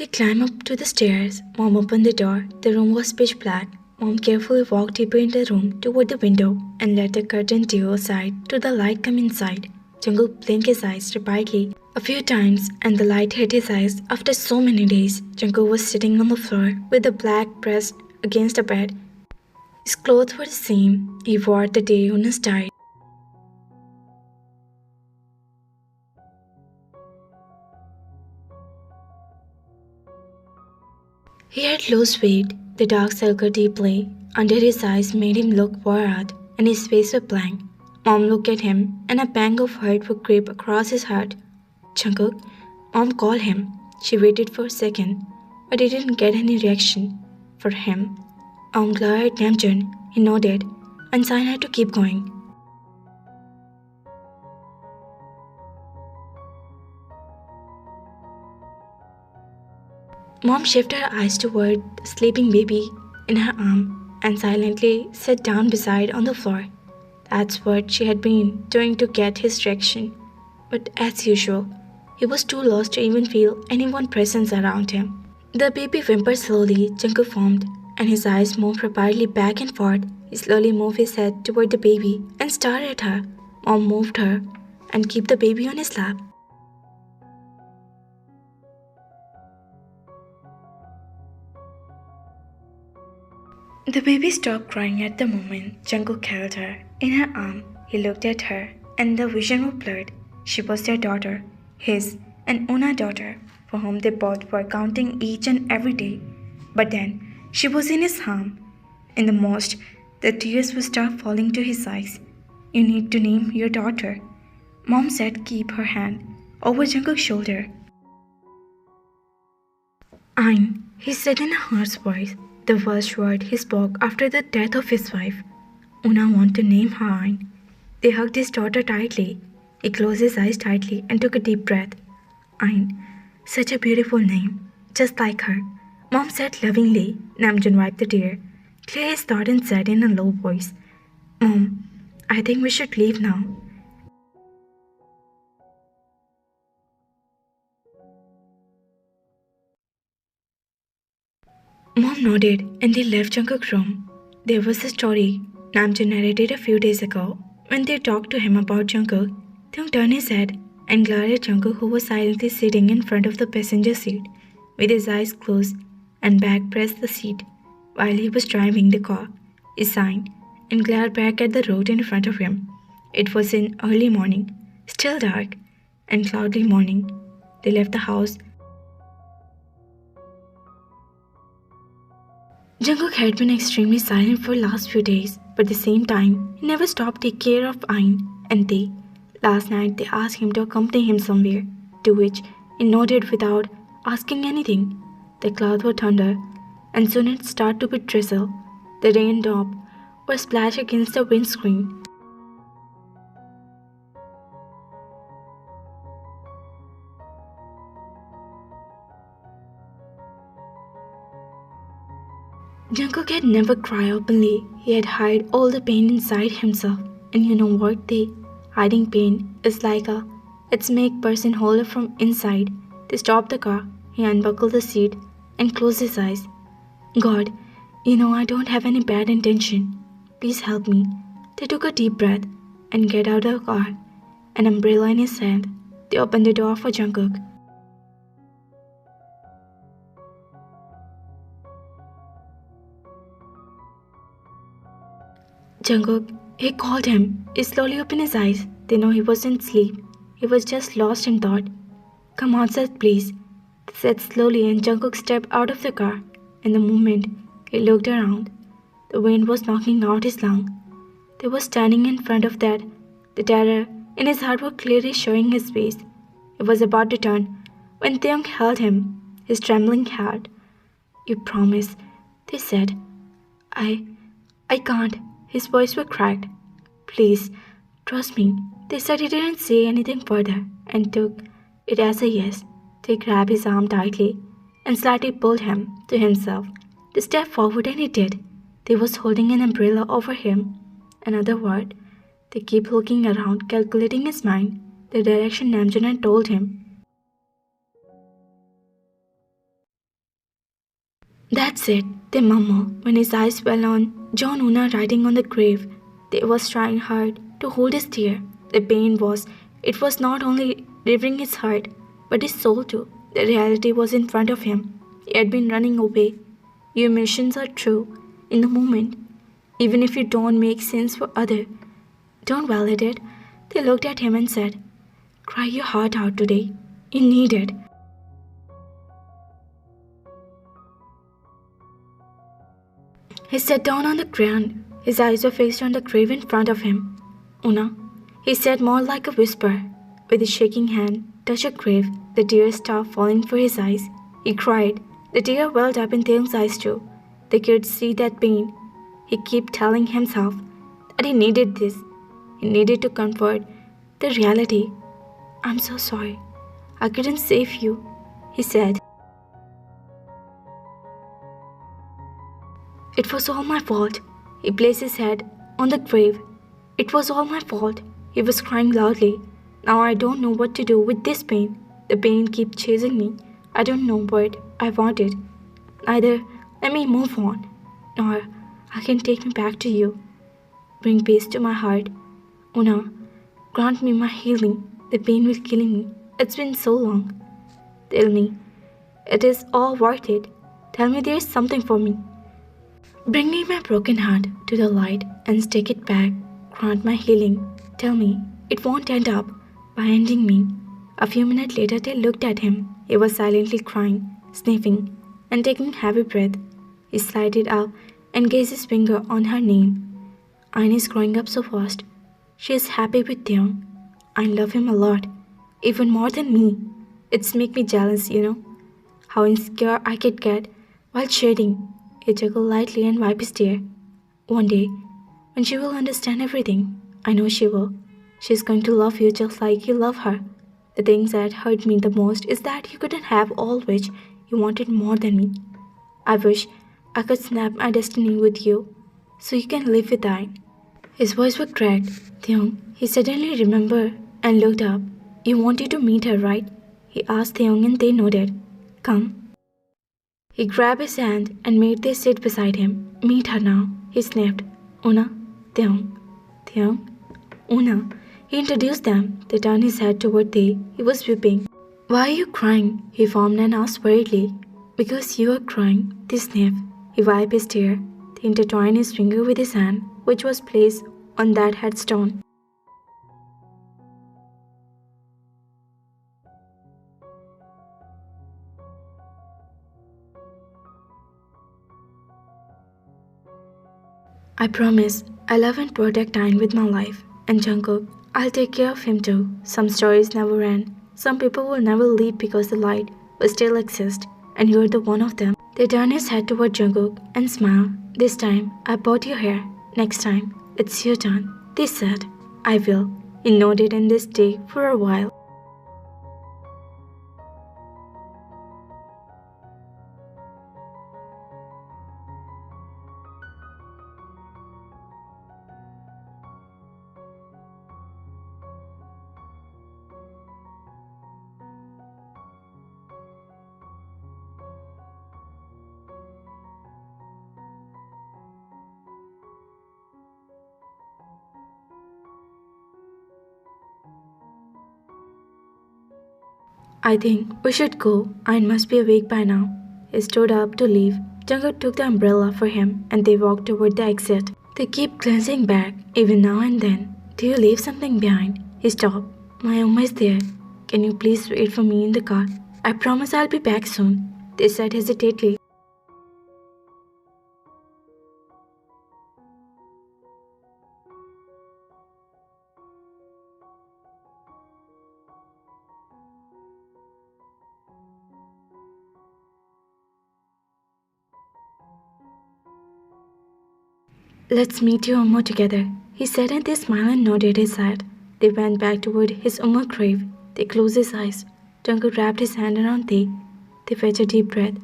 They climbed up to the stairs. Mom opened the door. The room was pitch black. Mom carefully walked deeper in the room toward the window and let the curtain due aside to the light come inside. Jungkook blinked his eyes rapidly a few times and the light hit his eyes. After so many days, Jungkook was sitting on the floor with the black pressed against the bed. His clothes were the same he wore the day Eunice died. He had lost weight. The dark circle deeply under his eyes made him look wore out, and his face was blank. Mom looked at him, and a pang of hurt would creep across his heart. Jungkook, Mom called him. She waited for a second, but he didn't get any reaction. For him, Mom glared at Namjoon. He nodded, and signed her to keep going. Mom shifted her eyes toward the sleeping baby in her arm and silently sat down beside on the floor. That's what she had been doing to get his reaction. But as usual, he was too lost to even feel anyone's presence around him. The baby whimpered slowly. Jungkook formed, and his eyes moved rapidly back and forth. He slowly moved his head toward the baby and stared at her. Mom moved her and kept the baby on his lap. The baby stopped crying at the moment Jungkook held her in her arm. He looked at her and the vision was blurred. She was their daughter, his and Una's daughter, for whom they both were counting each and every day. But then she was in his arm. In the most, the tears would start falling to his eyes. You need to name your daughter. Mom said keep her hand over Jungkook's shoulder. Aien, he said in a harsh voice. The first word he spoke after the death of his wife. Una wanted to name her Aien. They hugged his daughter tightly. He closed his eyes tightly and took a deep breath. Aien, such a beautiful name, just like her. Mom said lovingly. Namjoon wiped the tear, cleared his throat and said in a low voice, Mom, I think we should leave now. Mom nodded and they left Jungkook's room. There was a story Namjoon narrated a few days ago. When they talked to him about Jungkook, Taehyung turned his head and glared at Jungkook, who was silently sitting in front of the passenger seat with his eyes closed and back pressed the seat. While he was driving the car, he sighed and glared back at the road in front of him. It was in early morning, still dark and cloudy morning. They left the house. Jungkook had been extremely silent for the last few days, but at the same time, he never stopped taking care of Aien and Tae. Last night, they asked him to accompany him somewhere, to which he nodded without asking anything. The clouds were thunder, and soon it started to be drizzle. The raindrop were splashed against the windscreen. Jungkook had never cried openly. He had hid all the pain inside himself. And you know what? Hiding pain is like it's make person holder from inside. They stopped the car. He unbuckled the seat and closed his eyes. God, you know I don't have any bad intention. Please help me. They took a deep breath and get out of the car. An umbrella in his hand. They opened the door for Jungkook. Jungkook, he called him. He slowly opened his eyes. They know he wasn't asleep. He was just lost in thought. Come outside, please, they said slowly, and Jungkook stepped out of the car. In the moment, he looked around. The wind was knocking out his lung. They were standing in front of that. The terror in his heart was clearly showing his face. He was about to turn when Taehyung held him, his trembling heart. You promise, they said. I can't. His voice was cracked. Please, trust me. They said he didn't say anything further and took it as a yes. They grabbed his arm tightly and slightly pulled him to himself. They stepped forward and he did. They was holding an umbrella over him. Another word. They kept looking around, calculating his mind, the direction Namjoon had told him. That's it, they murmur when his eyes fell on John Una writing on the grave. They was trying hard to hold his tear. The pain was, it was not only rivering his heart, but his soul too. The reality was in front of him. He had been running away. Your emotions are true in the moment, even if you don't make sense for other. Don't validate it. They looked at him and said, cry your heart out today. You need it. He sat down on the ground. His eyes were fixed on the grave in front of him. Una, he said more like a whisper. With his shaking hand, touched a grave. The tears stopped falling for his eyes. He cried. The tear welled up in Taehyung's eyes too. They could see that pain. He kept telling himself that he needed this. He needed to comfort the reality. I'm so sorry. I couldn't save you, he said. It was all my fault. He placed his head on the grave. It was all my fault. He was crying loudly. Now I don't know what to do with this pain. The pain keeps chasing me. I don't know what I wanted. Either let me move on, or I can take me back to you. Bring peace to my heart. Una, grant me my healing. The pain will kill me. It's been so long. Tell me, it is all worth it. Tell me there is something for me. Bring me my broken heart to the light and stick it back. Grant my healing. Tell me it won't end up by ending me. A few minutes later, they looked at him. He was silently crying, sniffing, and taking heavy breath. He slid up and gazed his finger on her name. Aien is growing up so fast. She is happy with Taehyung. I love him a lot, even more than me. It's make me jealous, how insecure I could get while shading. He chuckled lightly and wiped his tear. One day, when she will understand everything, I know she will. She's going to love you just like you love her. The things that hurt me the most is that you couldn't have all which you wanted more than me. I wish I could snap my destiny with you, so you can live with Aien. His voice was cracked. Taehyung, he suddenly remembered and looked up. You wanted to meet her, right? He asked Taehyung and they nodded. Come. He grabbed his hand and made them sit beside him. Meet her now, he sniffed. Una, Taehyung, Taehyung, Una. He introduced them. They turned his head toward Tae. He was weeping. Why are you crying? He formed and asked worriedly. Because you are crying, they sniffed. He wiped his tear. He intertwined his finger with his hand, which was placed on that headstone. I promise I love and protect Aien with my life. And Jungkook, I'll take care of him too. Some stories never end. Some people will never leave because the light will still exist. And you're the one of them. They turned his head toward Jungkook and smiled. This time, I bought your hair. Next time, it's your turn. They said, I will. He nodded and they stayed for a while. I think we should go. Aien must be awake by now. He stood up to leave. Jungkook took the umbrella for him and they walked toward the exit. They keep glancing back, even now and then. Do you leave something behind? He stopped. My Oma is there. Can you please wait for me in the car? I promise I'll be back soon, they said hesitantly. Let's meet your Umma together, he said and they smiled and nodded his head. They went back toward his Umma grave. They closed his eyes. Jungkook wrapped his hand around Tae. They fetched a deep breath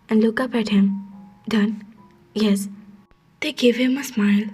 and looked up at him. Done? Yes. They gave him a smile.